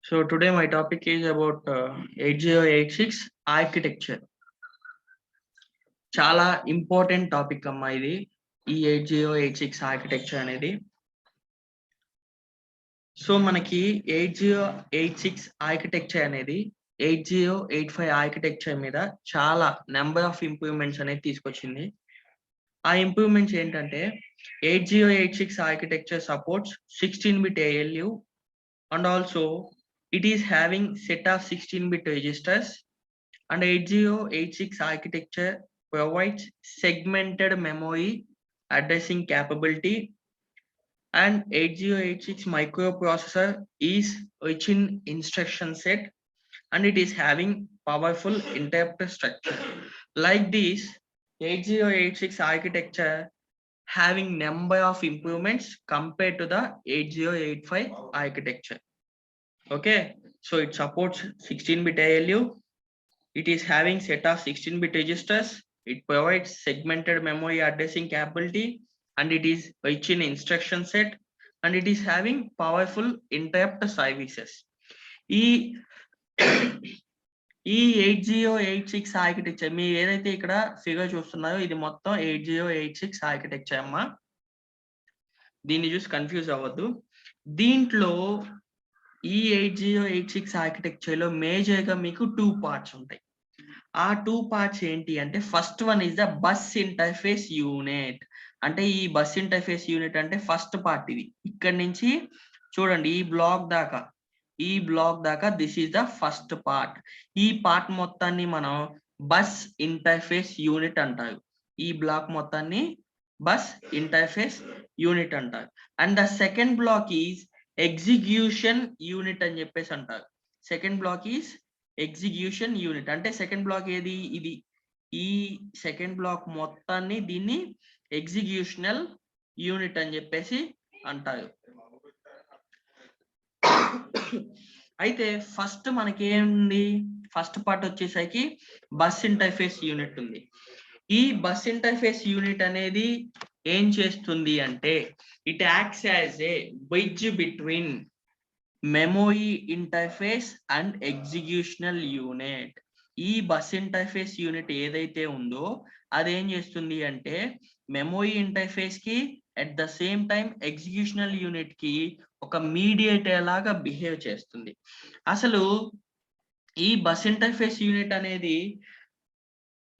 So today my topic is about 8086 architecture. చాలా important topic అమ్మా ఇది. ఈ 8086 ఆర్కిటెక్చర్ అనేది. సో మనకి 8086 ఆర్కిటెక్చర్ అనేది 8085 ఆర్కిటెక్చర్ మీద చాలా నెంబర్ ఆఫ్ ఇంప్రూవ్మెంట్స్ అనేది తీసుకొచ్చింది. ఆ ఇంప్రూవ్మెంట్స్ ఏంటంటే 8086 architecture supports 16-bit ALU and also it is having set of 16-bit registers, and 8086 architecture provides segmented memory addressing capability, and 8086 microprocessor is rich in instruction set, and it is having powerful interrupt structure. Like this, 8086 architecture having number of improvements compared to the 8085 architecture. Okay, so it supports 16-bit ALU. It is having set of 16-bit registers. It provides segmented memory addressing capability, and it is rich in instruction set, and it is having powerful interrupt services. ఈ 8086 architecture మీరు ఏదైతే ఇక్కడ figure చూస్తున్నారో ఇది మొత్తం 8086 architecture అమ్మా. దీన్ని చూసి కన్ఫ్యూజ్ అవ్వద్దు. దీంట్లో ఈ 8086 ఆర్కిటెక్చర్ లో మేజర్ గా మీకు 2 పార్ట్స్ ఉంటాయి. ఆ 2 పార్ట్స్ ఏంటి అంటే first one is the bus interface unit. అంటే ఈ బస్ ఇంటర్ఫేస్ యూనిట్ అంటే ఫస్ట్ పార్ట్ ఇది. ఇక్కడ నుంచి చూడండి ఈ బ్లాక్ దాకా this is the first part. ఈ పార్ట్ మొత్తాన్ని మనం బస్ ఇంటర్ఫేస్ యూనిట్ అంటారు. ఈ బ్లాక్ మొత్తాన్ని బస్ ఇంటర్ఫేస్ యూనిట్ అంటారు. And the second block is execution unit అని చెప్పేసి అంటారు. Second block is execution unit. అంటే సెకండ్ బ్లాక్ ఏది? ఇది. ఈ సెకండ్ బ్లాక్ మొత్తాన్ని దీన్ని ఎగ్జిక్యూషనల్ యూనిట్ అని చెప్పేసి అంటారు. అయితే ఫస్ట్ మనకి ఏముంది? ఫస్ట్ పార్ట్ వచ్చేసరికి బస్ ఇంటర్ఫేస్ యూనిట్ ఉంది. ఈ బస్ ఇంటర్ఫేస్ యూనిట్ అనేది ఏం చేస్తుంది అంటే it acts as a bridge between memory interface and executional unit. ఈ బస్ ఇంటర్ఫేస్ యూనిట్ ఏదైతే ఉందో అదేం చేస్తుంది అంటే మెమరీ ఇంటర్ఫేస్ కి at the same time executional unit కి ఒక మీడియేటర్ లాగా బిహేవ్ చేస్తుంది. అసలు ఈ బస్ ఇంటర్ఫేస్ యూనిట్ అనేది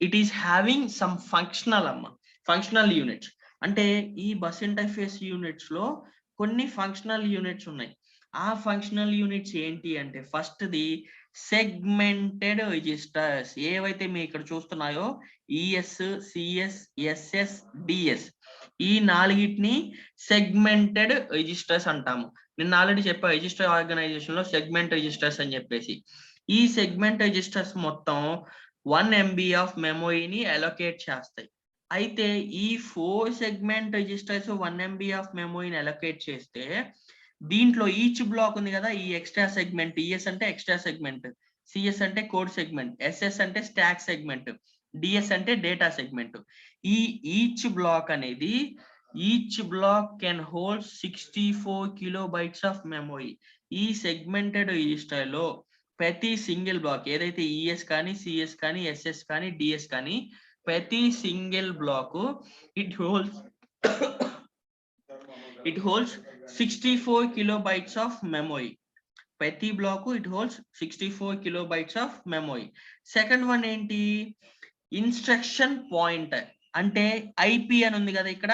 it is having some functional units. అంటే ఈ బస్ ఇంటర్ఫేస్ యూనిట్స్ లో కొన్ని ఫంక్షనల్ యూనిట్స్ ఉన్నాయి. ఆ ఫంక్షనల్ యూనిట్స్ ఏంటి అంటే ఫస్ట్ ది సెగ్మెంటెడ్ రిజిస్టర్స్. ఏవైతే మీరు ఇక్కడ చూస్తున్నాయో ఈఎస్, సిఎస్, ఎస్ఎస్, డిఎస్, ఈ నాలుగిటిని సెగ్మెంటెడ్ రిజిస్టర్స్ అంటాము. నేను ఆల్రెడీ చెప్పా రిజిస్టర్ ఆర్గనైజేషన్ లో సెగ్మెంట్ రిజిస్టర్స్ అని చెప్పేసి. ఈ సెగ్మెంట్ రిజిస్టర్స్ మొత్తం 1 MB ఆఫ్ మెమరీని అలొకేట్ చేస్తాయి. అయితే ఈ 4 సెగ్మెంట్ రిజిస్టర్స్ 1 MB ఆఫ్ మెమరీని అలొకేట్ చేస్తే దీంట్లో ఈచ్ బ్లాక్ ఉంది కదా, ఈ ఎక్స్ట్రా సెగ్మెంట్, ఈఎస్ అంటే ఎక్స్ట్రా సెగ్మెంట్, సిఎస్ అంటే కోడ్ సెగ్మెంట్, ఎస్ఎస్ అంటే స్టాక్ సెగ్మెంట్, డిఎస్ అంటే డేటా సెగ్మెంట్. ఈ each block can hold 64 kilobytes of memory. ఈ సెగ్మెంటెడ్ రిజిస్టర్ లో ప్రతి సింగిల్ బ్లాక్ ఏదైతే ఈఎస్ కానీ, సిఎస్ కానీ, ఎస్ఎస్ కానీ, డిఎస్ కానీ, ప్రతి single block it holds 64 kilobytes of memory. ప్రతి block it holds 64 kilobytes of memory. Second one ఏంటి? Instruction pointer. అంటే ఐపి అని ఉంది కదా ఇక్కడ,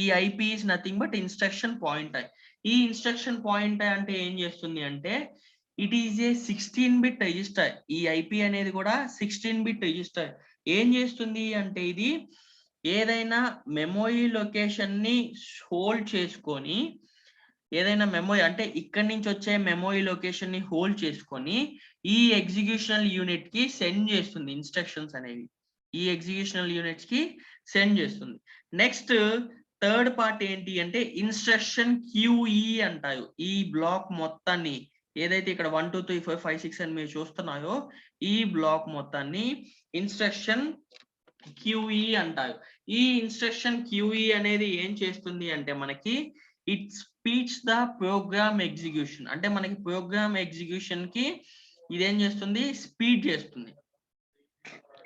ఈ IP is nothing but instruction pointer. ఈ ఇన్స్ట్రక్షన్ పాయింటర్ అంటే ఏం చేస్తుంది అంటే it is a 16-bit register. ఈ ఐపి అనేది కూడా 16-bit రిజిస్టర్. ఏం చేస్తుంది అంటే ఇది ఏదైనా మెమరీ లొకేషన్ ని హోల్డ్ చేసుకొని, ఏదైనా మెమరీ అంటే ఇక్కడి నుంచి వచ్చే మెమరీ లొకేషన్ ని హోల్డ్ చేసుకొని ఈ ఎగ్జిక్యూషనల్ యూనిట్ కి సెండ్ చేస్తుంది ఇన్స్ట్రక్షన్స్ అనేవి. ఈ ఎగ్జిక్యూషనల్ యూనిట్స్ కి సెండ్ చేస్తుంది. నెక్స్ట్ థర్డ్ పార్ట్ ఏంటి అంటే ఇన్స్ట్రక్షన్ క్యూఈ అంటారు. ఈ బ్లాక్ మొత్తాన్ని ఏదైతే ఇక్కడ 1 2 3 4 5 6 అని మీరు చూస్తున్నారో ఈ బ్లాక్ మొత్తాన్ని ఇన్స్ట్రక్షన్ క్యూఈ అంటారు. ఈ ఇన్స్ట్రక్షన్ క్యూఈ అనేది ఏం చేస్తుంది అంటే మనకి it's speeds the program execution. అంటే మనకి ప్రోగ్రామ్ ఎగ్జిక్యూషన్ కి ఇదేం చేస్తుంది, స్పీడ్ చేస్తుంది.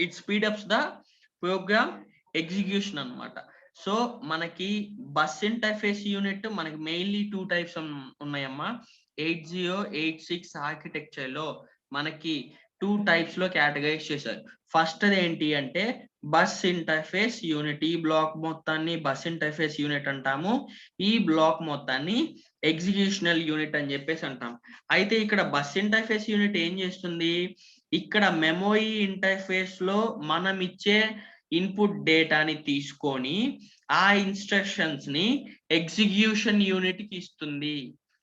It speed ups the program execution అన్నమాట. సో మనకి బస్ ఇంటర్ఫేస్ యూనిట్ మనకి మెయిన్లీ 2 టైప్స్ ఉన్నాయమ్మా. 8086 ఆర్కిటెక్చర్ లో మనకి 2 టైప్స్ లో కేటగరైజ్ చేశారు. ఫస్ట్ ఏంటి అంటే బస్ ఇంటర్ఫేస్ యూనిట్. ఈ బ్లాక్ మొత్తాన్ని బస్ ఇంటర్ఫేస్ యూనిట్ అంటాము. ఈ బ్లాక్ మొత్తాన్ని ఎగ్జిక్యూషనల్ యూనిట్ అని చెప్పేసి అంటాం. అయితే ఇక్కడ బస్ ఇంటర్ఫేస్ యూనిట్ ఏం చేస్తుంది, ఇక్కడ మెమరీ ఇంటర్ఫేస్ లో మనం ఇచ్చే ఇన్పుట్ డేటాని తీసుకొని ఆ ఇన్స్ట్రక్షన్స్ ని ఎగ్జిక్యూషన్ యూనిట్ కి ఇస్తుంది.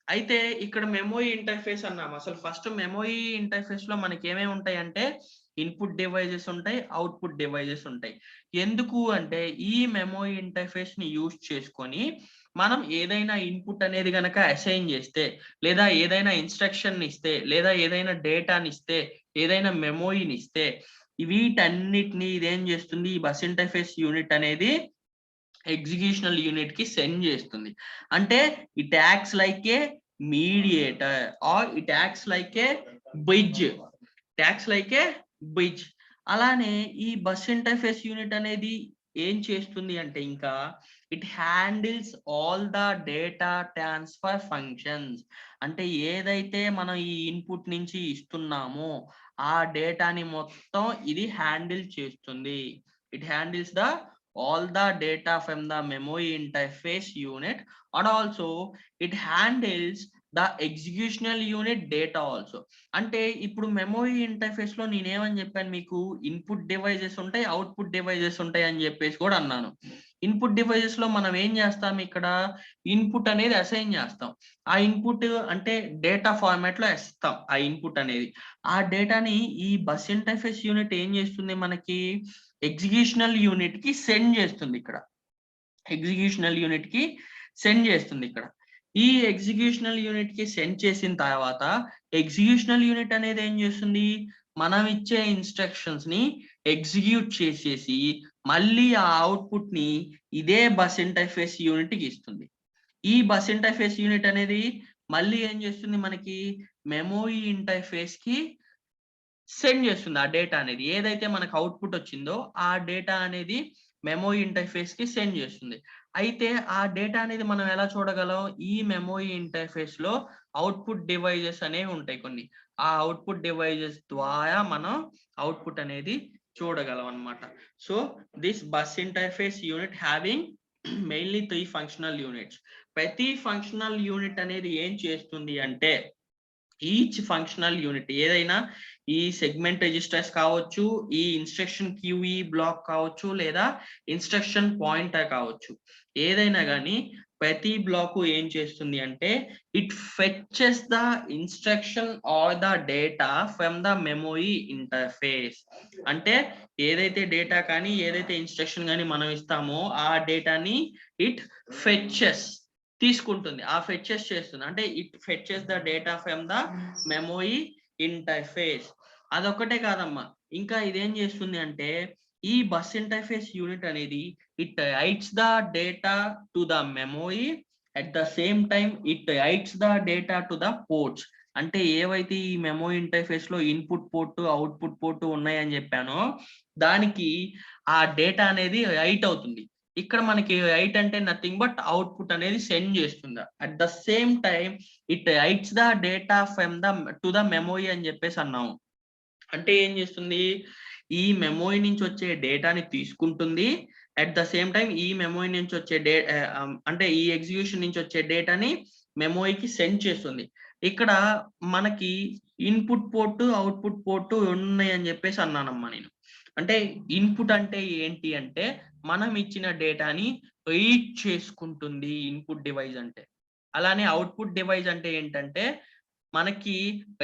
అయితే ఇక్కడ మెమరీ ఇంటర్ఫేస్ అన్నాము. అసలు ఫస్ట్ మెమరీ ఇంటర్ఫేస్ లో మనకి ఏమేమి ఉంటాయి అంటే ఇన్పుట్ డివైజెస్ ఉంటాయి, అవుట్పుట్ డివైజెస్ ఉంటాయి. ఎందుకు అంటే ఈ మెమరీ ఇంటర్ఫేస్ ని యూజ్ చేసుకొని మనం ఏదైనా ఇన్పుట్ అనేది గనక అసైన్ చేస్తే, లేదా ఏదైనా ఇన్స్ట్రక్షన్ ఇస్తే, లేదా ఏదైనా డేటాని ఇస్తే, ఏదైనా మెమోరీని ఇస్తే, వీటన్నిటిని ఇదేం చేస్తుంది, ఈ బస్ ఇంటర్ఫేస్ యూనిట్ అనేది ఎగ్జిక్యూషనల్ యూనిట్ కి సెండ్ చేస్తుంది. అంటే it acts like a mediator or it acts like a bridge. అలానే ఈ బస్ ఇంటర్ఫేస్ యూనిట్ అనేది ఏం చేస్తుంది అంటే ఇంకా it handles all the data transfer functions. అంటే ఏదైతే మనం ఈ ఇన్పుట్ నుంచి ఇస్తున్నామో ఆ డేటాని మొత్తం ఇది హ్యాండిల్ చేస్తుంది. It handles the all the data from the memory interface unit, and also it handles the executional unit data also. అంటే ఇప్పుడు మెమరీ ఇంటర్ఫేస్ లో నేనేమని చెప్పాను మీకు, ఇన్పుట్ డివైజెస్ ఉంటాయి, అవుట్పుట్ డివైజెస్ ఉంటాయి అని చెప్పేసి కూడా అన్నాను. ఇన్పుట్ డివైజెస్ లో మనం ఏం చేస్తాం, ఇక్కడ ఇన్పుట్ అనేది అసైన్ చేస్తాం. ఆ ఇన్పుట్ అంటే డేటా ఫార్మాట్ లో ఇస్తాం ఆ ఇన్పుట్ అనేది. ఆ డేటాని ఈ బస్ ఇంటర్ఫేస్ యూనిట్ ఏం చేస్తుంది, మనకి ఎగ్జిక్యూషనల్ యూనిట్ కి సెండ్ చేస్తుంది. ఇక్కడ ఎగ్జిక్యూషనల్ యూనిట్ కి సెండ్ చేస్తుంది. ఇక్కడ ఈ ఎగ్జిక్యూషనల్ యూనిట్ కి సెండ్ చేసిన తర్వాత ఎగ్జిక్యూషనల్ యూనిట్ అనేది ఏం చేస్తుంది, మనం ఇచ్చే ఇన్స్ట్రక్షన్స్ ని ఎగ్జిక్యూట్ చేసేసి మళ్ళీ ఆ అవుట్పుట్ ని ఇదే బస్ ఇంటర్ఫేస్ యూనిట్ కి ఇస్తుంది. ఈ బస్ ఇంటర్ఫేస్ యూనిట్ అనేది మళ్ళీ ఏం చేస్తుంది, మనకి మెమరీ ఇంటర్ఫేస్ కి సెండ్ చేస్తుంది. ఆ డేటా అనేది ఏదైతే మనకు అవుట్పుట్ వచ్చిందో ఆ డేటా అనేది మెమరీ ఇంటర్ఫేస్ కి సెండ్ చేస్తుంది. అయితే ఆ డేటా అనేది మనం ఎలా చూడగలం, ఈ మెమరీ ఇంటర్ఫేస్ లో అవుట్పుట్ డివైజెస్ అనేవి ఉంటాయి కొన్ని. ఆ అవుట్పుట్ డివైజెస్ ద్వారా మనం అవుట్పుట్ అనేది చూడగలం అన్నమాట. So this bus interface unit having mainly 3 functional units. ప్రతి ఫంక్షనల్ యూనిట్ అనేది ఏం చేస్తుంది అంటే ఈచ్ ఫంక్షనల్ యూనిట్ ఏదైనా ఈ సెగ్మెంట్ రిజిస్టర్స్ కావచ్చు, ఈ ఇన్స్ట్రక్షన్ క్యూఈ బ్లాక్ కావచ్చు, లేదా ఇన్స్ట్రక్షన్ పాయింటర్ కావచ్చు, ఏదైనా కానీ ప్రతి బ్లాక్ ఏం చేస్తుంది అంటే it fetches the instruction or the data from the memory interface. అంటే ఏదైతే డేటా కానీ ఏదైతే ఇన్స్ట్రక్షన్ కానీ మనం ఇస్తామో ఆ డేటాని ఇట్ ఫెచెస్ తీసుకుంటుంది, ఆ ఫెచెస్ చేస్తుంది. అంటే it fetches the data from the memory interface. అదొక్కటే కాదమ్మా, ఇంకా ఇదేం చేస్తుంది అంటే ఈ బస్ ఇంటర్ఫేస్ యూనిట్ అనేది it writes the data to the memory, at the same time it writes the data to the ports. అంటే ఏవైతే ఈ మెమరీ ఇంటర్ఫేస్ లో ఇన్పుట్ పోర్ట్ అవుట్పుట్ పోర్ట్ ఉన్నాయని చెప్పానో దానికి ఆ డేటా అనేది రైట్ అవుతుంది. ఇక్కడ మనకి రైట్ అంటే నథింగ్ బట్ అవుట్పుట్ అనేది సెండ్ చేస్తుంది. At the same time it writes the data from the to the memory అని చెప్పేసి అన్నాము. అంటే ఏం చేస్తుంది, ఈ మెమరీ నుంచి వచ్చే డేటాని తీసుకుంటుంది, అట్ ద సేమ్ టైం ఈ మెమరీ నుంచి వచ్చే అంటే ఈ ఎగ్జిక్యూషన్ నుంచి వచ్చే డేటాని మెమరీకి సెండ్ చేస్తుంది. ఇక్కడ మనకి ఇన్పుట్ పోర్ట్ అవుట్పుట్ పోర్ట్ ఉన్నాయి అని చెప్పేసి అన్నానమ్మా నేను. అంటే ఇన్పుట్ అంటే ఏంటి అంటే మనం ఇచ్చిన డేటాని రీడ్ చేసుకుంటుంది ఇన్పుట్ డివైస్ అంటే. అలానే అవుట్పుట్ డివైస్ అంటే ఏంటంటే మనకి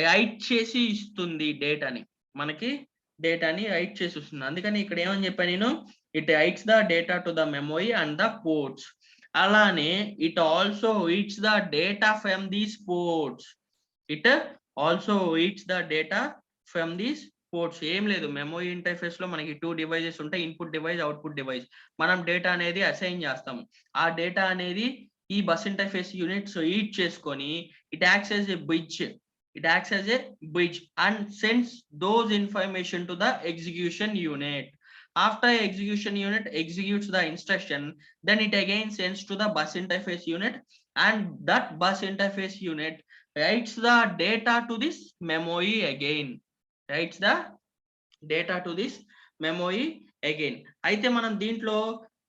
రైట్ చేసి ఇస్తుంది డేటాని, మనకి డేటాని రైట్ చేసి వస్తుంది. అందుకని ఇక్కడ ఏమని చెప్పాను నేను, it writes the data to the memory and the ports. అలానే it also reads the data from these ports. It also reads the data from these ports. ఏం లేదు, మెమరీ ఇంటర్ఫేస్ లో మనకి 2 డివైజెస్ ఉంటాయి, ఇన్పుట్ డివైస్ అవుట్పుట్ డివైస్. మనం data అనేది assign చేస్తాము. ఆ డేటా అనేది ఈ బస్ ఇంటర్ఫేస్ యూనిట్స్ రీడ్ చేసుకొని it acts as a bridge. It acts as a bridge and sends those information to the execution unit. After execution unit executes the instruction, then it again sends to the bus interface unit, and that bus interface unit writes the data to this memory again. Writes the data to this memory again. అయితే మనం దీంట్లో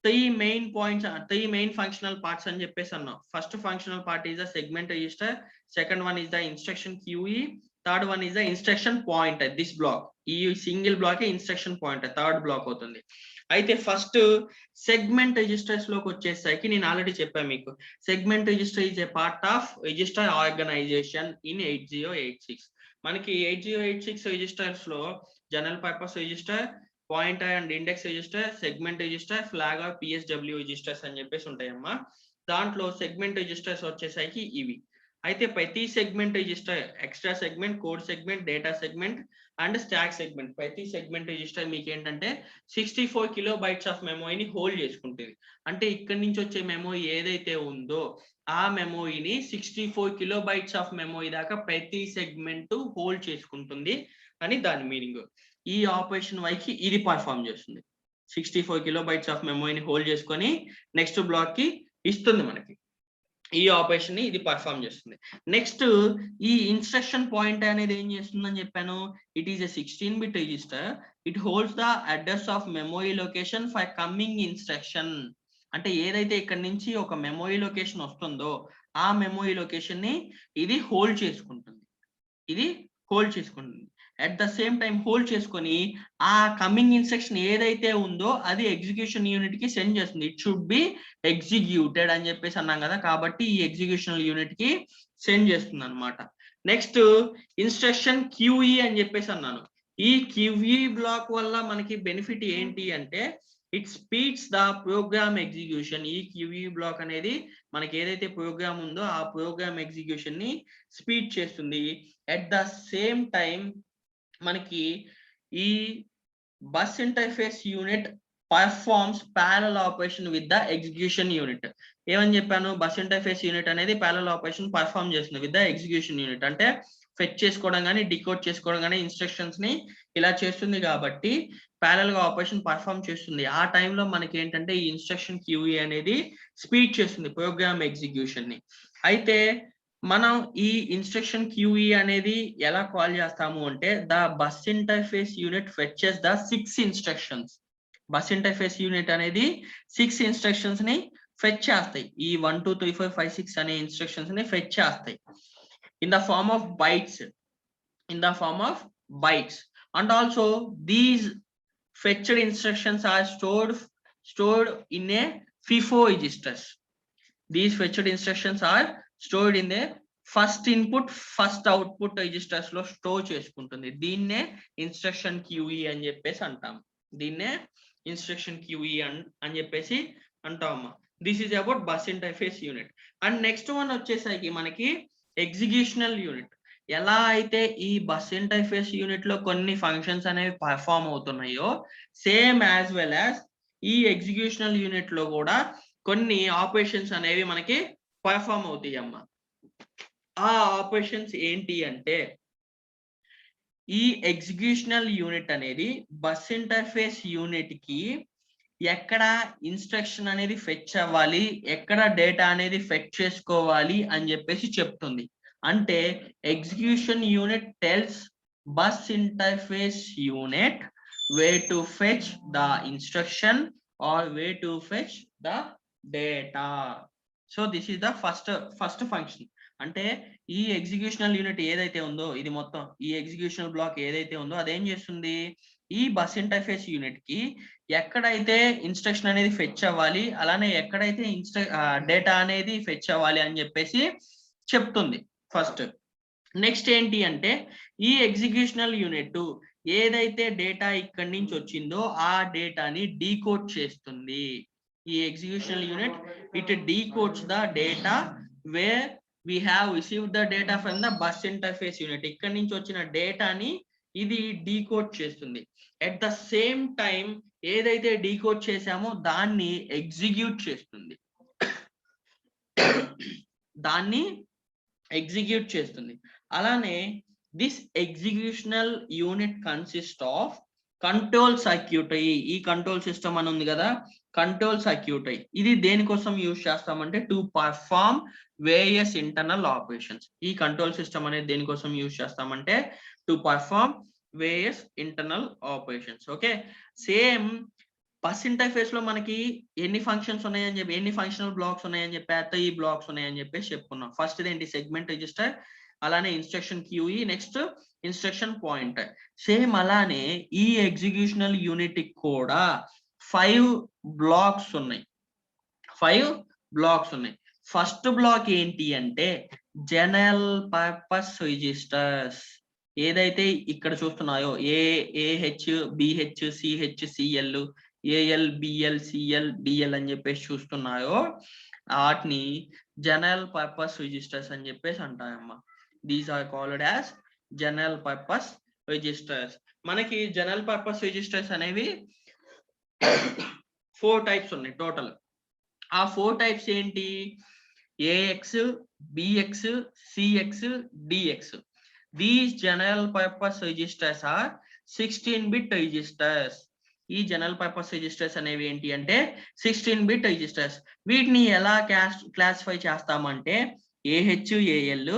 three main functional parts అని చెప్పేసి అన్నాం. First functional part is the segment register, second one is the instruction queue, third one is the instruction pointer. This block, ఈ single block instruction pointer third block అవుతుంది. అయితే first segment registers లోకి వచ్చేసరికి నేను already చెప్పాను మీకు, segment register is a part of register organisation in 8086. మనకి 8086 registers లో general purpose register, pointer and index register, segment register, flag or PSW registers అని చెప్పేసి ఉంటాయమ్మా. దాంట్లో సెగ్మెంట్ రిజిస్టర్స్ వచ్చేసరికి ఇవి. అయితే ప్రతి segment register extra segment, code segment, data segment and stack segment, ప్రతి సెగ్మెంట్ రిజిస్టర్ మీకు ఏంటంటే 64 కిలోబైట్స్ ఆఫ్ మెమోరీని హోల్డ్ చేసుకుంటుంది. అంటే ఇక్కడి నుంచి వచ్చే మెమోరీ ఏదైతే ఉందో ఆ మెమోరీని 64 కిలోబైట్స్ ఆఫ్ మెమోరీ దాకా ప్రతి సెగ్మెంట్ హోల్డ్ చేసుకుంటుంది అని దాని మీనింగ్. ఈ ఆపరేషన్ వైకి ఇది పర్ఫామ్ చేస్తుంది. 64 కిలోబైట్స్ ఆఫ్ మెమోరీని హోల్డ్ చేసుకొని నెక్స్ట్ బ్లాక్ కి ఇస్తుంది మనకి. ఈ ఆపరేషన్ ని ఇది పర్ఫామ్ చేస్తుంది. నెక్స్ట్ ఈ ఇన్స్ట్రక్షన్ పాయింట్ అనేది ఏం చేస్తుందని చెప్పాను, it is a 16-bit register. It holds the address of memory location for coming instruction. అంటే ఏదైతే ఇక్కడ నుంచి ఒక మెమోరీ లొకేషన్ వస్తుందో ఆ మెమోరీ లొకేషన్ ని ఇది హోల్డ్ చేసుకుంటుంది. At the same time hold చేసుకొని ఆ కమింగ్ ఇన్స్ట్రక్షన్ ఏదైతే ఉందో అది ఎగ్జిక్యూషన్ యూనిట్ కి సెండ్ చేస్తుంది. ఇట్ షుడ్ బి ఎగ్జిక్యూటెడ్ అని చెప్పేసి అన్నాం కదా, కాబట్టి ఈ ఎగ్జిక్యూషన్ యూనిట్ కి సెండ్ చేస్తుంది అనమాట. నెక్స్ట్ ఇన్స్ట్రక్షన్ క్యూఈ అని చెప్పేసి అన్నాను. ఈ క్యూఈ బ్లాక్ వల్ల మనకి బెనిఫిట్ ఏంటి అంటే it speeds the program execution. ఈ క్యూఈ బ్లాక్ అనేది మనకి ఏదైతే ప్రోగ్రామ్ ఉందో ఆ ప్రోగ్రామ్ ఎగ్జిక్యూషన్ ని స్పీడ్ చేస్తుంది. అట్ ద సేమ్ టైం మనకి ఈ bus interface unit performs parallel operation with the execution unit. ఏమని చెప్పాను, బస్ ఇంటర్ఫేస్ యూనిట్ అనేది ప్యారలల్ ఆపరేషన్ పర్ఫార్మ్ చేస్తుంది విత్ ద ఎగ్జిక్యూషన్ యూనిట్. అంటే ఫెచ్ చేసుకోవడం కానీ డికోడ్ చేసుకోవడం కానీ ఇన్స్ట్రక్షన్స్ ని ఇలా చేస్తుంది కాబట్టి ప్యారలల్ గా ఆపరేషన్ పర్ఫార్మ్ చేస్తుంది. ఆ టైంలో మనకి ఏంటంటే ఈ ఇన్స్ట్రక్షన్ క్యూఈ అనేది స్పీడ్ చేస్తుంది ప్రోగ్రామ్ ఎగ్జిక్యూషన్ ని. అయితే మనం ఈ ఇన్స్ట్రక్షన్ క్యూఈ అనేది ఎలా కాల్ చేస్తాము అంటే the bus interface unit fetches the 6 instructions. Bus interface unit అనేది 6 ఇన్స్ట్రక్షన్స్ ని ఫెచ్ చేస్తాయి. ఈ 1 2 3 4 5 6 అనే ఇన్స్ట్రక్షన్స్ ని ఫెచ్ చేస్తాయి in the form of bytes. And also these fetched instructions are stored in a FIFO registers. These fetched instructions are stored in the first input first output registers లో store చేసుకుంటుంది. దీన్నే instruction queue అని చెప్పేసి అంటాం. అని చెప్పేసి అంటామమ్మా. This is about bus interface unit. And next one వచ్చేసరికి మనకి ఎగ్జిక్యూషనల్ యూనిట్. ఎలా అయితే ఈ బస్ ఇంటర్ఫేస్ యూనిట్ లో కొన్ని ఫంక్షన్స్ అనేవి పర్ఫామ్ అవుతున్నాయో సేమ్ యాజ్ వెల్ యాజ్ ఈ ఎగ్జిక్యూషనల్ యూనిట్ లో కూడా కొన్ని ఆపరేషన్స్ అనేవి మనకి పర్ఫామ్ అవుతాయి అమ్మా. ఆ ఆపరేషన్స్ ఏంటి అంటే ఈ ఎగ్జిక్యూషనల్ యూనిట్ అనేది బస్ ఇంటర్ఫేస్ యూనిట్ కి ఎక్కడ ఇన్స్ట్రక్షన్ అనేది ఫెచ్ అవ్వాలి, ఎక్కడ డేటా అనేది ఫెచ్ చేసుకోవాలి అని చెప్పేసి చెప్తుంది. అంటే execution unit tells bus interface unit way to fetch the instruction or way to fetch the data. So this is the first function. అంటే ఈ ఎగ్జిక్యూషనల్ యూనిట్ ఏదైతే ఉందో ఇది మొత్తం ఈ ఎగ్జిక్యూషనల్ బ్లాక్ ఏదైతే ఉందో అదేం చేస్తుంది, ఈ బస్ ఇంటర్ఫేస్ యూనిట్ కి ఎక్కడైతే ఇన్స్ట్రక్షన్ అనేది ఫెచ్ అవ్వాలి అలానే ఎక్కడైతే డేటా అనేది ఫెచ్ అవ్వాలి అని చెప్పేసి చెప్తుంది ఫస్ట్. నెక్స్ట్ ఏంటి అంటే ఈ ఎగ్జిక్యూషనల్ యూనిట్ ఏదైతే డేటా ఇక్కడి నుంచి వచ్చిందో ఆ డేటాని డీకోడ్ చేస్తుంది. ఈ executional unit it decodes the data where we have received the data from the bus interface unit. ఇక్కడ నుంచి వచ్చిన డేటాని ఇది డీకోడ్ చేస్తుంది. అట్ ద సేమ్ టైం ఏదైతే డీకోడ్ చేసామో దాన్ని ఎగ్జిక్యూట్ చేస్తుంది. దాన్ని ఎగ్జిక్యూట్ చేస్తుంది. అలానే this executional unit consist of control circuitry. ఈ కంట్రోల్ సిస్టమ్ అని ఉంది కదా, కంట్రోల్ సర్క్యూటరీ ఇది దేనికోసం యూజ్ చేస్తామంటే to perform various internal operations. ఈ కంట్రోల్ సిస్టమ్ అనేది దేనికోసం యూజ్ చేస్తామంటే to perform various internal operations. Okay, same bus interface లో మనకి ఎన్ని ఫంక్షన్స్ ఉన్నాయని చెప్పి, ఎన్ని ఫంక్షనల్ బ్లాక్స్ ఉన్నాయని చెప్పి, 3 బ్లాక్స్ ఉన్నాయని చెప్పేసి చెప్పుకున్నాం. ఫస్ట్ ఏంటి, సెగ్మెంట్ రిజిస్టర్, అలానే instruction QE, next instruction pointer. Same అలానే ఈ ఎగ్జిక్యూషనల్ యూనిట్ కూడా 5 బ్లాక్స్ ఉన్నాయి. 5 బ్లాక్స్ ఉన్నాయి. ఫస్ట్ బ్లాక్ ఏంటి అంటే జనరల్ పర్పస్ రిజిస్టర్స్. ఏదైతే ఇక్కడ చూస్తున్నాయో AH, BH, CH, CL, AL, BL, CL, DL అని చెప్పేసి చూస్తున్నాయో వాటిని జనరల్ పర్పస్ రిజిస్టర్స్ అని చెప్పేసి అంటాయమ్మా. These are called as general purpose registers. మనకి జనరల్ పర్పస్ రిజిస్టర్స్ అనేవి 4 టైప్స్ ఉన్నాయి టోటల్. ఆ 4 టైప్స్ ఏంటి, AX, BX, CX, DX. These general purpose registers are 16-bit registers. ఈ జనరల్ పర్పస్ రిజిస్టర్స్ అనేవి ఏంటి అంటే 16-bit రిజిస్టర్స్. వీటిని ఎలా క్లాసిఫై చేస్తామంటే ఏహెచ్, ఏఎల్,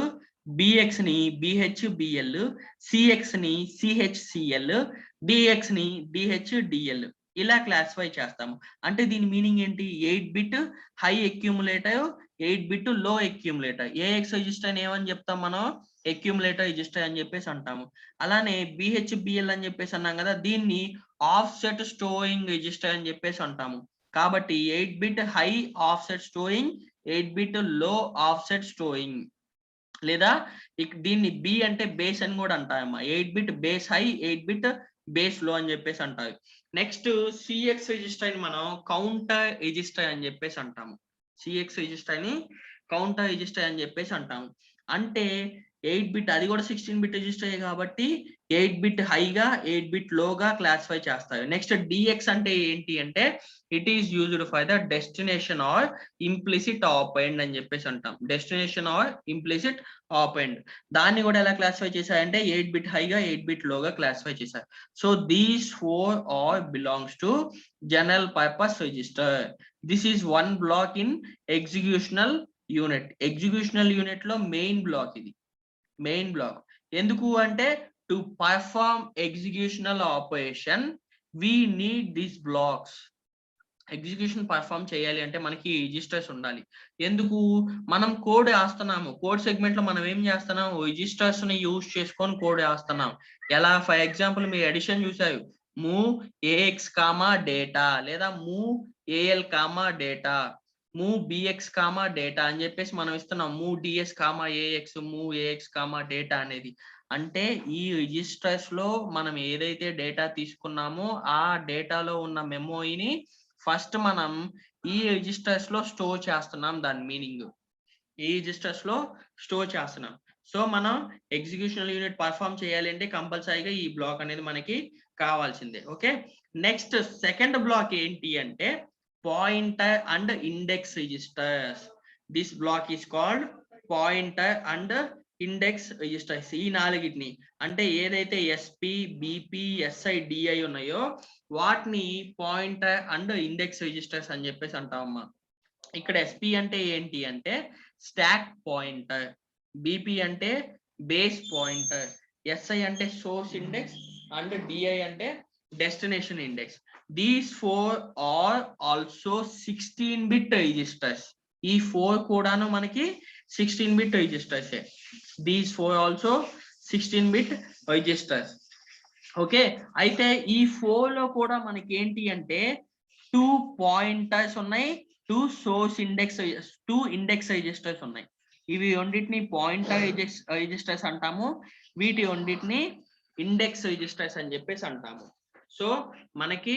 బిఎక్స్ ని బిహెచ్, బిఎల్, సిఎక్స్ ని సిహెచ్, సిఎల్, డిఎక్స్ ని డిహెచ్, డిఎల్ ఇలా క్లాసిఫై చేస్తాము. అంటే దీని మీనింగ్ ఏంటి, 8-bit హై అక్యూములేటర్, 8-bit లో అక్యూములేటర్. ఏఎక్స్ రిజిస్టర్ ఏమని చెప్తాం మనం, అక్యూములేటర్ రిజిస్టర్ అని చెప్పేసి అంటాము. అలానే బిహెచ్, బిఎల్ అని చెప్పేసి అన్నాం కదా, దీన్ని ఆఫ్సెట్ స్టోరింగ్ రిజిస్టర్ అని చెప్పేసి అంటాము. కాబట్టి 8-bit high offset storing, 8-bit లో ఆఫ్సెట్ స్టోరింగ్, లేదా దీన్ని బి అంటే బేస్ అని కూడా అంటామమ్మా. 8-bit base high, 8-bit base లో అని చెప్పేసి అంటారు. నెక్స్ట్ సిఎక్స్ రిజిస్టర్ ని మనం కౌంటర్ రిజిస్టర్ అని చెప్పేసి అంటాము. సిఎక్స్ రిజిస్టర్ ని కౌంటర్ రిజిస్టర్ అని చెప్పేసి అంటాము. అంటే 8-bit, అది కూడా 16-bit రిజిస్టర్ కాబట్టి 8-bit హైగా, 8-bit లోగా క్లాసిఫై చేస్తారు. నెక్స్ట్ డిఎక్స్ అంటే ఏంటి అంటే it is used for the destination or implicit operand అని చెప్పేసి అంటాం. డెస్టినేషన్ ఆర్ ఇంప్లిసిట్ ఆపరెండ్ దాన్ని కూడా ఎలా క్లాసిఫై చేశారంటే 8-bit హైగా, 8-bit లోగా క్లాసిఫై చేశారు. So these 4 all belongs to general purpose register. This is one block in executional unit. Executional unit లో మెయిన్ బ్లాక్ ఇది, మెయిన్ బ్లాక్. ఎందుకు అంటే to perform executional operation we need this blocks. Execution perform చేయాలి అంటే మనకి registers ఉండాలి. ఎందుకు, మనం కోడ్ వేస్తున్నాము, కోడ్ సెగ్మెంట్ లో మనం ఏం చేస్తున్నాం, రిజిస్టర్స్ ని యూజ్ చేసుకొని కోడ్ వేస్తున్నాం. ఎలా, ఫర్ ఎగ్జాంపుల్ మీరు ఎడిషన్ చూసారు, మూవ్ ఏఎక్స్ కామా డేటా, లేదా move AL comma data, move BX comma data అని చెప్పేసి మనం ఇస్తున్నాం. Move DS comma AX, move AX comma data అనేది. అంటే ఈ రిజిస్టర్స్ లో మనం ఏదైతే డేటా తీసుకున్నామో ఆ డేటాలో ఉన్న మెమోరీని ఫస్ట్ మనం ఈ రిజిస్టర్స్ లో స్టోర్ చేస్తున్నాం. దాని మీనింగ్ ఈ రిజిస్టర్స్ లో స్టోర్ చేస్తున్నాం. సో మనం ఎగ్జిక్యూషనల్ యూనిట్ పర్ఫార్మ్ చేయాలి అంటే కంపల్సరీగా ఈ బ్లాక్ అనేది మనకి కావాల్సిందే. ఓకే, నెక్స్ట్ సెకండ్ బ్లాక్ ఏంటి అంటే pointer and index registers. This block is called pointer and index registers. ఈ నాలుగిటిని అంటే ఏదైతే ఎస్పి, బిపి, ఎస్ఐ, డిఐ ఉన్నాయో వాటిని పాయింటర్ అండ్ ఇండెక్స్ రిజిస్టర్స్ అని చెప్పేసి అంటామమ్మా. ఇక్కడ ఎస్పి అంటే ఏంటి అంటే స్టాక్ పాయింటర్, బిపి అంటే బేస్ పాయింటర్, ఎస్ఐ అంటే సోర్స్ ఇండెక్స్, అండ్ డిఐ అంటే destination index. These 4 are also 16-bit registers. ఈ 4 కూడాను మనకి 16-bit registers. These 4 also 16-bit registers. Okay, అయితే ఈ 4 లో కూడా మనకి ఏంటి అంటే 2 పాయింటర్స్ ఉన్నాయి, 2 సోర్స్ ఇండెక్స్, 2 ఇండెక్స్ రిజిస్టర్స్ ఉన్నాయి. ఇవి రెండింటిని పాయింటర్ రిజిస్టర్స్ అంటాము, వీటి రెండింటిని ఇండెక్స్ రిజిస్టర్స్ అని చెప్పేసి అంటాము. సో మనకి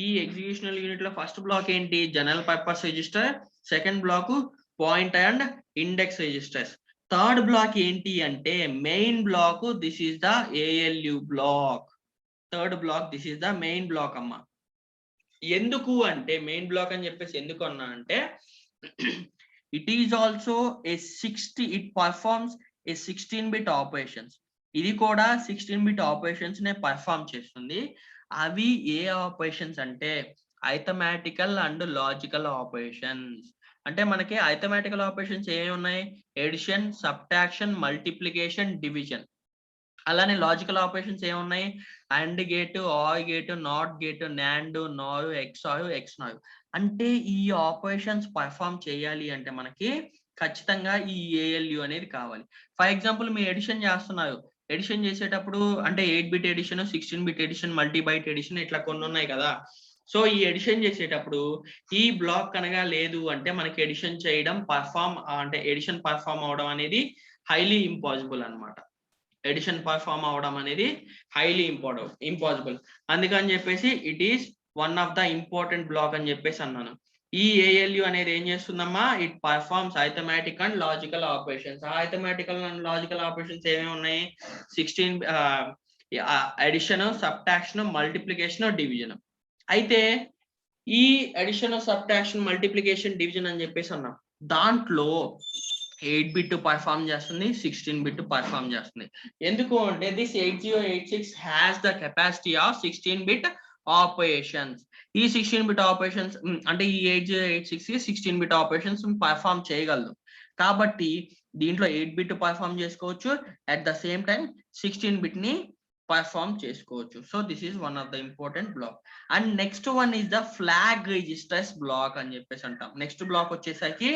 ఈ ఎగ్జిక్యూషనల్ యూనిట్ లో ఫస్ట్ బ్లాక్ ఏంటి, general purpose register. Second block pointer and index registers. Third block ఏంటి అంటే main block. This is the ALU block. Third block, this is the main block అమ్మా. ఎందుకు అంటే మెయిన్ బ్లాక్ అని చెప్పేసి ఎందుకు అన్నా అంటే it is also it performs A 16-bit operations. ఇది కూడా 16-bit ఆపరేషన్స్ నే పర్ఫార్మ్ చేస్తుంది. అవి ఏ ఆపరేషన్స్ అంటే అరిథమెటికల్ అండ్ లాజికల్ ఆపరేషన్స్. అంటే మనకి అరిథమెటికల్ ఆపరేషన్స్ ఏమేమి ఉన్నాయి? Addition, subtraction, multiplication, division. అలానే లాజికల్ ఆపరేషన్స్ ఏమున్నాయి? AND gate, OR gate, NOT gate, NAND, NOR, XOR, XNOR. అంటే ఈ ఆపరేషన్స్ పర్ఫామ్ చేయాలి అంటే మనకి ఖచ్చితంగా ఈ ఏఎల్యు అనేది కావాలి. ఫర్ ఎగ్జాంపుల్ మీ ఎడిషన్ చేస్తున్నారు, ఎడిషన్ చేసేటప్పుడు అంటే 8-bit edition, 16-bit edition, మల్టీబైట్ edition ఇట్లా కొన్ని ఉన్నాయి కదా. సో ఈ ఎడిషన్ చేసేటప్పుడు ఈ బ్లాక్ కనుక లేదు అంటే మనకి ఎడిషన్ చేయడం ఎడిషన్ పర్ఫామ్ అవడం అనేది హైలీ ఇంపాసిబుల్ అన్నమాట. ఎడిషన్ పర్ఫామ్ అవడం అనేది హైలీ ఇంపాసిబుల్. అందుకని చెప్పేసి it is one of the important block అని చెప్పేసి అన్నాను. ఈ ఏఎల్యు అనేది ఏం చేస్తుందమ్మా? It performs arithmetic and logical operations. Arithmetical and logical operations ఏమేమి ఉన్నాయి? 16 అడిషన్, సబ్ట్రాక్షన్, మల్టిప్లికేషన్, డివిజన్. అయితే ఈ అడిషన్, సబ్ట్రాక్షన్, మల్టిప్లికేషన్, డివిజన్ అని చెప్పేసి అన్నాం. దాంట్లో 8-bit పర్ఫామ్ చేస్తుంది, 16-bit పర్ఫామ్ చేస్తుంది. ఎందుకు అంటే this 8086 has the capacity of 16-bit operations. ఈ 16-bit ఆపరేషన్స్ అంటే ఈ 8086 16-bit ఆపరేషన్స్ పర్ఫామ్ చేయగలదు. కాబట్టి దీంట్లో 8-bit పర్ఫామ్ చేసుకోవచ్చు, at the same time 16-bit ని పర్ఫామ్ చేసుకోవచ్చు. So this is one of the important block. And next one is the flag registers block అని చెప్పేసి అంటాం. నెక్స్ట్ బ్లాక్ వచ్చేసరికి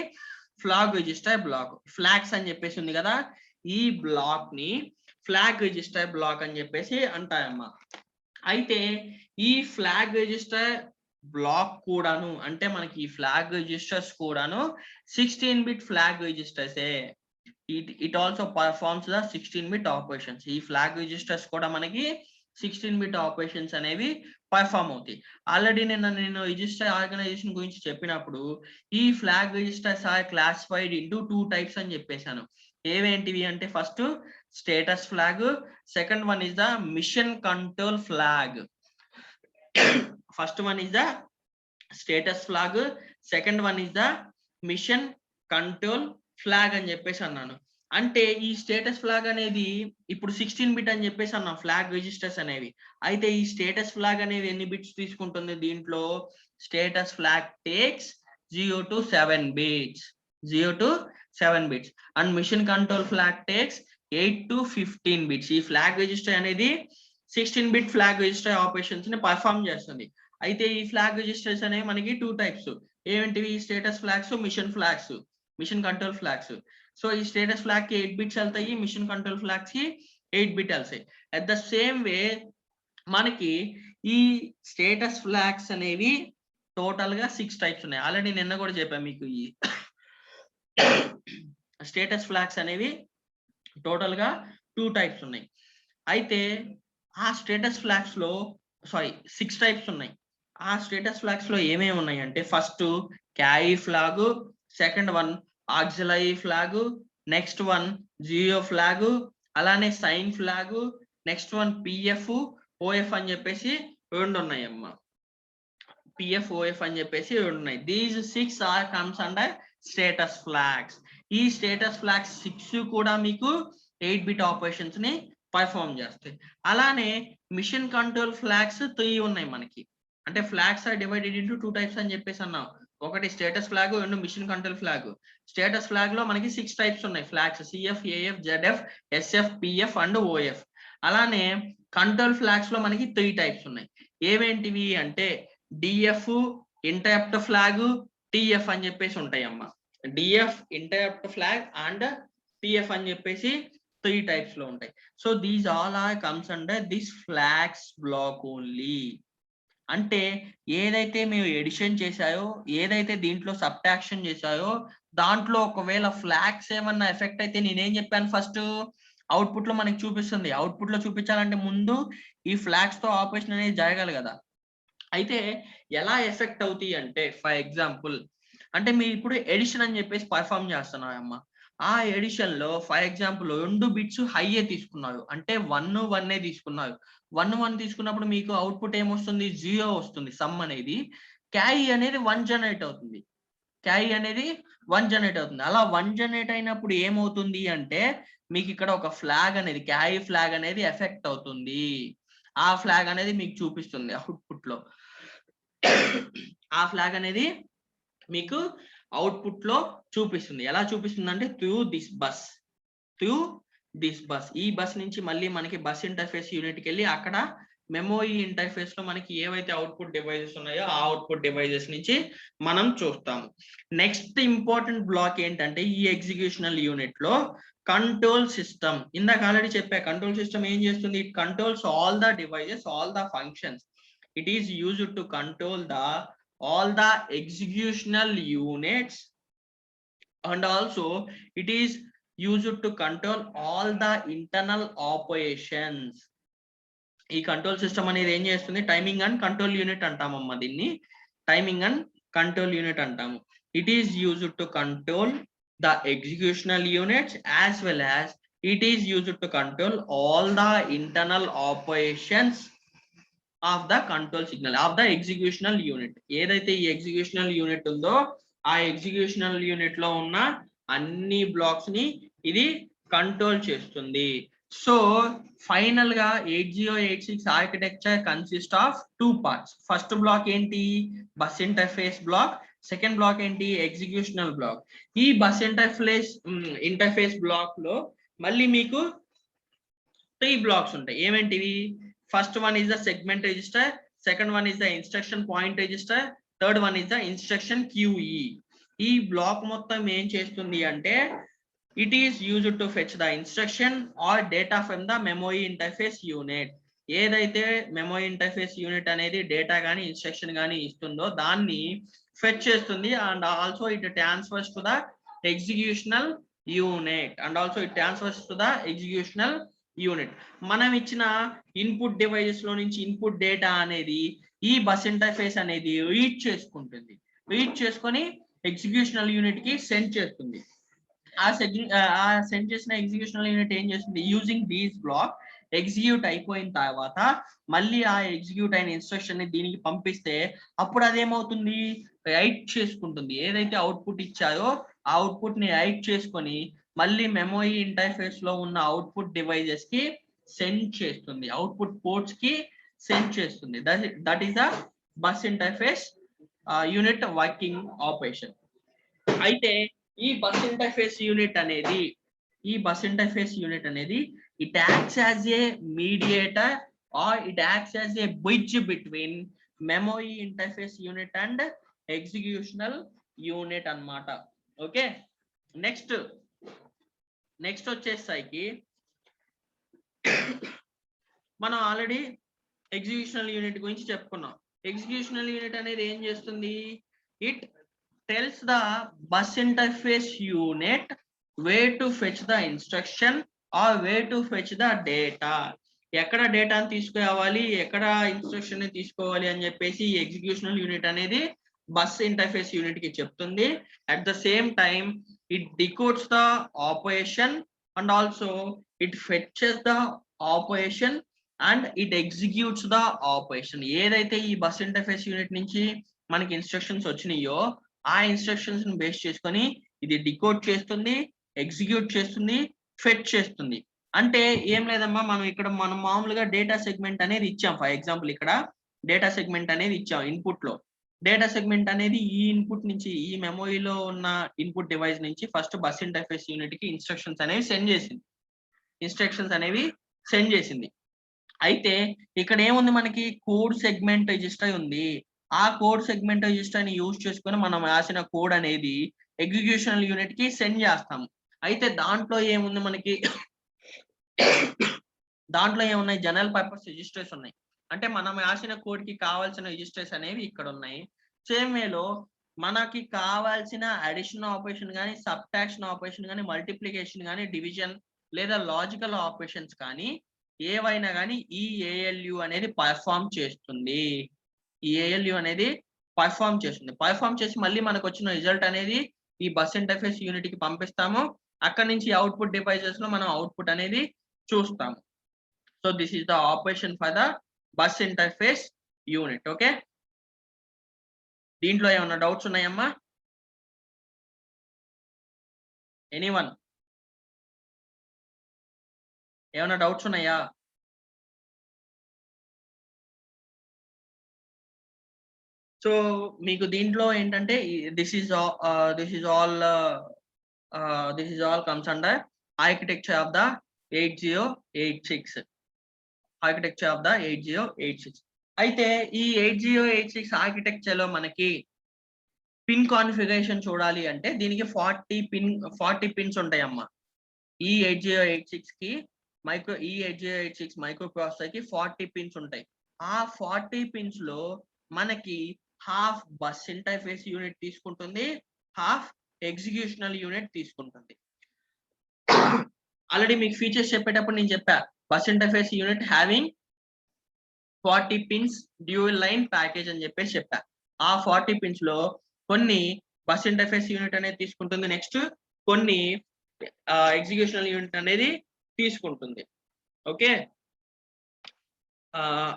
ఫ్లాగ్ రిజిస్టర్ బ్లాక్. ఫ్లాగ్స్ అని చెప్పేసి ఉంది కదా, ఈ బ్లాక్ ని ఫ్లాగ్ రిజిస్టర్ బ్లాక్ అని చెప్పేసి అంటాయమ్మా. అయితే ఈ ఫ్లాగ్ రిజిస్టర్ బ్లాక్ కూడాను అంటే మనకి ఈ ఫ్లాగ్ రిజిస్టర్స్ కూడాను 16-bit ఫ్లాగ్ రిజిస్టర్సే. It also performs the 16-bit operations. ఈ ఫ్లాగ్ రిజిస్టర్స్ కూడా మనకి 16-bit ఆపరేషన్స్ అనేవి పర్ఫామ్ అవుతాయి. ఆల్రెడీ నేను రిజిస్టర్ ఆర్గనైజేషన్ గురించి చెప్పినప్పుడు ఈ flag registers are classified into 2 types అని చెప్పేశాను. ఏవేంటివి అంటే first status flag, second one is the machine control flag. First one is the status flag, second one is the machine control flag అని చెప్పేసి అన్నాను. అంటే ఈ స్టేటస్ ఫ్లాగ్ అనేది ఇప్పుడు 16-bit అని చెప్పేసి అన్నాం ఫ్లాగ్ రిజిస్టర్స్ అనేవి. అయితే ఈ స్టేటస్ ఫ్లాగ్ అనేది ఎన్ని బిట్స్ తీసుకుంటుంది? దీంట్లో status flag takes 0 to 7 bits, 0 to 7 bits. And mission control flag takes 8 to 15 bits. ఈ ఫ్లాగ్ రిజిస్టర్ అనేది 16-bit ఫ్లాగ్ రిజిస్టర్ ఆపరేషన్స్ ని పర్ఫామ్ చేస్తుంది. అయితే ఈ ఫ్లాగ్ రిజిస్టర్స్ అనేవి మనకి 2 types. ఏమిటివి? Status flags, mission control flags. So ఈ స్టేటస్ ఫ్లాగ్ కి 8 bits వెళ్తాయి, మిషన్ కంట్రోల్ ఫ్లాగ్స్ కి 8 bit వెళ్తాయి. అట్ ద సేమ్ వే మనకి ఈ స్టేటస్ ఫ్లాగ్స్ అనేవి టోటల్ గా 6 types ఉన్నాయి. ఆల్రెడీ నిన్న కూడా చెప్పాను మీకు. ఈ స్టేటస్ ఫ్లాగ్స్ అనేవి టోటల్ గా 2 types ఉన్నాయి. అయితే ఆ స్టేటస్ ఫ్లాగ్స్ లో 6 types ఉన్నాయి. ఆ స్టేటస్ ఫ్లాగ్స్ లో ఏమేమి ఉన్నాయి అంటే first carry flag, second one auxiliary flag, next one zero flag, అలానే sign flag, next one PF, OF అని చెప్పేసి 2 ఉన్నాయి అమ్మా. పిఎఫ్, ఓఎఫ్ అని చెప్పేసి 2 ఉన్నాయి. These 6 are comes under status flags. ఈ స్టేటస్ ఫ్లాగ్స్ 6 కూడా మీకు 8-bit ఆపరేషన్స్ ని పర్ఫామ్ చేస్తాయి. అలానే మిషన్ కంట్రోల్ ఫ్లాగ్స్ 3 ఉన్నాయి మనకి. అంటే flags are divided into 2 types అని చెప్పేసి అన్నాం. ఒకటి స్టేటస్ ఫ్లాగ్, రెండు machine control flag. Status flag లో మనకి 6 types ఉన్నాయి flags: CF, AF, ZF, SF, PF and OF. అలానే కంట్రోల్ ఫ్లాగ్స్ లో మనకి 3 types ఉన్నాయి. ఏవేంటివి అంటే డిఎఫ్, ఇంటరప్ట్ ఫ్లాగ్, టిఎఫ్ అని చెప్పేసి ఉంటాయి అమ్మా. DF, interrupt flag and TF అని చెప్పేసి 3 types లో ఉంటాయి. So these all are comes under this flags block only. అంటే ఏదైతే మేము ఎడిషన్ చేశాయో, ఏదైతే దీంట్లో సబ్ట్రాక్షన్ చేశాయో, దాంట్లో ఒకవేళ ఫ్లాగ్స్ ఏమన్నా ఎఫెక్ట్ అయితే నేనేం చెప్పాను? ఫస్ట్ అవుట్పుట్ లో మనకి చూపిస్తుంది. అవుట్పుట్ లో చూపించాలంటే ముందు ఈ ఫ్లాగ్స్ తో ఆపరేషన్ అనేది జరగాలి కదా. అయితే ఎలా ఎఫెక్ట్ అవుతాయి అంటే ఫర్ ఎగ్జాంపుల్ అంటే మీరు ఇప్పుడు ఎడిషన్ అని చెప్పేసి పర్ఫామ్ చేస్తున్నారమ్మా. ఆ ఎడిషన్ లో ఫర్ ఎగ్జాంపుల్ 2 bits హైయే తీసుకున్నారు, అంటే 1 తీసుకున్నారు. 1 తీసుకున్నప్పుడు మీకు అవుట్పుట్ ఏమొస్తుంది? 0 వస్తుంది. సమ్ అనేది క్యారీ అనేది 1 జనరేట్ అవుతుంది. క్యారీ అనేది 1 జనరేట్ అవుతుంది. అలా 1 జనరేట్ అయినప్పుడు ఏమవుతుంది అంటే మీకు ఇక్కడ ఒక ఫ్లాగ్ అనేది క్యారీ ఫ్లాగ్ అనేది ఎఫెక్ట్ అవుతుంది. ఆ ఫ్లాగ్ అనేది మీకు చూపిస్తుంది అవుట్పుట్ లో. ఆ ఫ్లాగ్ అనేది మీకు అవుట్పుట్ లో చూపిస్తుంది. ఎలా చూపిస్తుంది అంటే త్రూ దిస్ బస్, ఈ బస్ నుంచి మళ్ళీ మనకి బస్ ఇంటర్ఫేస్ యూనిట్ కి వెళ్ళి అక్కడ మెమోరీ ఇంటర్ఫేస్ లో మనకి ఏవైతే అవుట్పుట్ డివైజెస్ ఉన్నాయో ఆ అవుట్పుట్ డివైజెస్ నుంచి మనం చూస్తాము. నెక్స్ట్ ఇంపార్టెంట్ బ్లాక్ ఏంటంటే ఈ ఎగ్జిక్యూషనల్ యూనిట్ లో కంట్రోల్ సిస్టమ్. ఇందాక ఆల్రెడీ చెప్పా, కంట్రోల్ సిస్టమ్ ఏం చేస్తుంది? It controls all the devices, all the functions. It is used to control the all the executional units, and also it is used to control all the internal operations. ఈ control system అనేది ఏం చేస్తుంది? Timing and control unit అంటామమ్మా దీన్ని. Timing and control unit అంటాము. It is used to control the executional units as well as it is used to control all the internal operations of the control signal off the executional unit. ఏదైతే ఈ executional unit ఉందో ఆ executional unit లో ఉన్న అన్ని blocks ని ఇది control చేస్తుంది. సో ఫైనల్ గా 8086 architecture consist of 2 parts. First block ఏంటి? Bus interface block. Second block ఏంటి? Executional block. ఈ బస్ ఇంటర్ఫేస్ బ్లాక్ లో మళ్ళీ మీకు 3 బ్లాక్స్ ఉంటాయి. ఏమేంటివి? First one is the segment register, second one is the instruction point register, third one is the instruction QE. ఈ block మొత్తం ఏం చేస్తుంది అంటే it is used to fetch the instruction or data from the memory interface unit. ఏదైతే memory interface unit అనేది data కానీ instruction కానీ ఇస్తుందో దాన్ని ఫెచ్ చేస్తుంది. And also it transfers to the executional unit unit. మనం ఇచ్చిన ఇన్పుట్ డివైజెస్ లో నుంచి ఇన్పుట్ డేటా అనేది ఈ బస్ ఇంటర్ఫేస్ అనేది రీడ్ చేసుకుంటుంది. రీడ్ చేసుకొని ఎగ్జిక్యూషనల్ యూనిట్ కి సెండ్ చేస్తుంది. ఆ సెండ్ చేసిన ఎగ్జిక్యూషనల్ యూనిట్ ఏం చేస్తుంది? యూజింగ్ దీస్ బ్లాక్ ఎగ్జిక్యూట్ అయిపోయిన తర్వాత మళ్ళీ ఆ ఎగ్జిక్యూట్ అయిన ఇన్స్ట్రక్షన్ ని దీనికి పంపిస్తే అప్పుడు అదేమవుతుంది? రైట్ చేసుకుంటుంది. ఏదైతే అవుట్పుట్ ఇచ్చారో ఆ అవుట్పుట్ ని రైట్ చేసుకొని మళ్ళీ మెమరీ ఇంటర్ఫేస్ లో ఉన్న అవుట్పుట్ డివైజెస్ కి సెండ్ చేస్తుంది, అవుట్పుట్ పోర్ట్స్ కి సెండ్ చేస్తుంది. That is the bus interface unit working operation. అయితే ఈ బస్ ఇంటర్ఫేస్ యూనిట్ అనేది it acts as a mediator or it acts as a bridge between memory interface unit and executional unit అన్నమాట. Okay, next వచ్చేసరికి మనం already executional unit గురించి చెప్పుకున్నాం. Executional unit అనేది ఏం చేస్తుంది? It tells the bus interface unit where to fetch the instruction or where to fetch the data. ఎక్కడ డేటాను తీసుకురావాలి, ఎక్కడ ఇన్స్ట్రక్షన్ ని తీసుకోవాలి అని చెప్పేసి ఈ ఎగ్జిక్యూషనల్ యూనిట్ అనేది బస్ ఇంటర్ఫేస్ యూనిట్ కి చెప్తుంది. At the same time it decodes the operation and also it fetches the operation and it executes the operation. ఏదైతే ఈ బస్ ఇంటర్ఫేస్ యూనిట్ నుంచి మనకి ఇన్స్ట్రక్షన్స్ వచ్చినాయో ఆ ఇన్స్ట్రక్షన్స్ ని బేస్ చేసుకొని ఇది డికోడ్ చేస్తుంది, ఎగ్జిక్యూట్ చేస్తుంది, ఫెచ్ చేస్తుంది. అంటే ఏం లేదమ్మా, మనం మామూలుగా డేటా సెగ్మెంట్ అనేది ఇచ్చాం. ఫర్ ఎగ్జాంపుల్ ఇక్కడ డేటా సెగ్మెంట్ అనేది ఇచ్చాం. ఇన్పుట్ లో డేటా సెగ్మెంట్ అనేది ఈ ఇన్పుట్ నుంచి ఈ మెమరీలో ఉన్న ఇన్పుట్ డివైస్ నుంచి ఫస్ట్ బస్ ఇంటర్ఫేస్ యూనిట్ కి ఇన్స్ట్రక్షన్స్ అనేవి సెండ్ చేసింది. అయితే ఇక్కడ ఏముంది? మనకి కోడ్ సెగ్మెంట్ రిజిస్టర్ ఉంది. ఆ కోడ్ సెగ్మెంట్ రిజిస్టర్ ని యూజ్ చేసుకొని మనం రాసిన కోడ్ అనేది ఎగ్జిక్యూషనల్ యూనిట్ కి సెండ్ చేస్తాము. అయితే దాంట్లో ఏముంది? మనకి దాంట్లో ఏమున్నాయి? జనరల్ పర్పస్ రిజిస్టర్స్ ఉన్నాయి. అంటే మనం రాసిన కోడ్ కి కావాల్సిన రిజిస్టర్స్ అనేవి ఇక్కడ ఉన్నాయి. సేమ్ వేలో మనకి కావాల్సిన అడిషన్ ఆపరేషన్ కానీ, సబ్ట్రాక్షన్ ఆపరేషన్ కానీ, మల్టిప్లికేషన్ కానీ, డివిజన్ లేదా లాజికల్ ఆపరేషన్స్ కానీ ఏవైనా కానీ ఈ ALU అనేది పర్ఫామ్ చేస్తుంది. పర్ఫామ్ చేసి మళ్ళీ మనకు వచ్చిన రిజల్ట్ అనేది ఈ బస్ ఇంటర్ఫేస్ యూనిట్ కి పంపిస్తాము. అక్కడ నుంచి అవుట్పుట్ డివైజెస్ లో మనం అవుట్పుట్ అనేది చూస్తాము. So this is the operation for the bus interface unit. Okay, దీంట్లో ఏమైనా డౌట్స్ ఉన్నాయమ్మా? ఎనీవన్? ఏమైనా డౌట్స్ ఉన్నాయా? సో మీకు దీంట్లో ఏంటంటే this is all comes under architecture of the 8086. Architecture of the 8086. అయితే ఈ 8086 ఆర్కిటెక్చర్ లో మనకి పిన్ కాన్ఫిగరేషన్ చూడాలి అంటే దీనికి 40 పిన్స్ ఉంటాయమ్మా. ఈ 8086 కి ఈ 8086 మైక్రో ప్రాసెసర్ కి 40 పిన్స్ ఉంటాయి. ఆ 40 పిన్స్ లో మనకి హాఫ్ బస్ ఇంటర్ఫేస్ యూనిట్ తీసుకుంటుంది, హాఫ్ ఎగ్జిక్యూషనల్ యూనిట్ తీసుకుంటుంది. ఆల్రెడీ మీకు ఫీచర్స్ చెప్పేటప్పుడు నేను చెప్పా, bus interface unit having 40 pins dual line package అని చెప్పేసి చెప్పా. ఆ 40 పిన్స్ లో కొన్ని బస్ ఇంటర్ఫేస్ యూనిట్ అనేది తీసుకుంటుంది, నెక్స్ట్ కొన్ని ఎగ్జిక్యూషనల్ యూనిట్ అనేది తీసుకుంటుంది. ఓకే,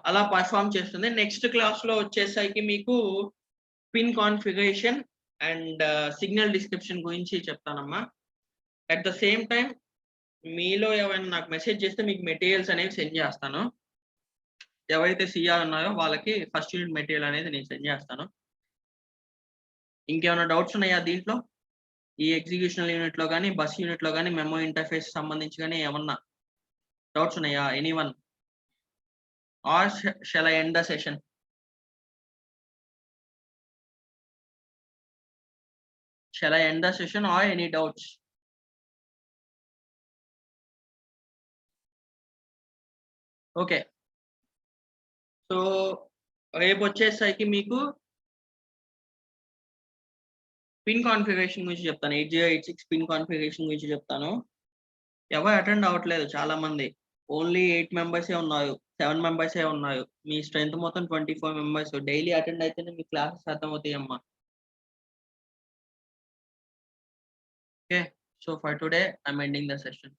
అలా పర్ఫామ్ చేస్తుంది. నెక్స్ట్ క్లాస్ లో వచ్చేసరికి మీకు pin configuration and signal description గురించి చెప్తానమ్మా. అట్ ద సేమ్ టైం మీలో ఎవరైనా నాకు మెసేజ్ చేస్తే మీకు మెటీరియల్స్ అనేవి సెండ్ చేస్తాను. ఎవరైతే సిఆర్ ఉన్నాయో వాళ్ళకి ఫస్ట్ యూనిట్ మెటీరియల్ అనేది నేను సెండ్ చేస్తాను. ఇంకేమైనా డౌట్స్ ఉన్నాయా దీంట్లో? ఈ ఎగ్జిక్యూషనల్ యూనిట్ లో కానీ, బస్ యూనిట్ లో కానీ, మెమో ఇంటర్ఫేస్ సంబంధించి కానీ ఏమన్నా డౌట్స్ ఉన్నాయా? Anyone? Or shall I end the session? Shall I end the session or any doubts? Okay, so రేపు వచ్చేసరికి మీకు పిన్ కాన్ఫిగరేషన్ గురించి చెప్తాను. 8086 పిన్ కాన్ఫిగరేషన్ గురించి చెప్తాను. ఎవరు అటెండ్ అవ్వట్లేదు చాలా మంది. ఓన్లీ 8 మెంబర్సే ఉన్నారు, 7 మెంబర్సే ఉన్నారు. మీ స్ట్రెంత్ మొత్తం 24 మెంబర్స్. డైలీ అటెండ్ అయితేనే మీ క్లాసెస్ అర్థమవుతాయమ్మా. Okay, so for today I'm ending the session.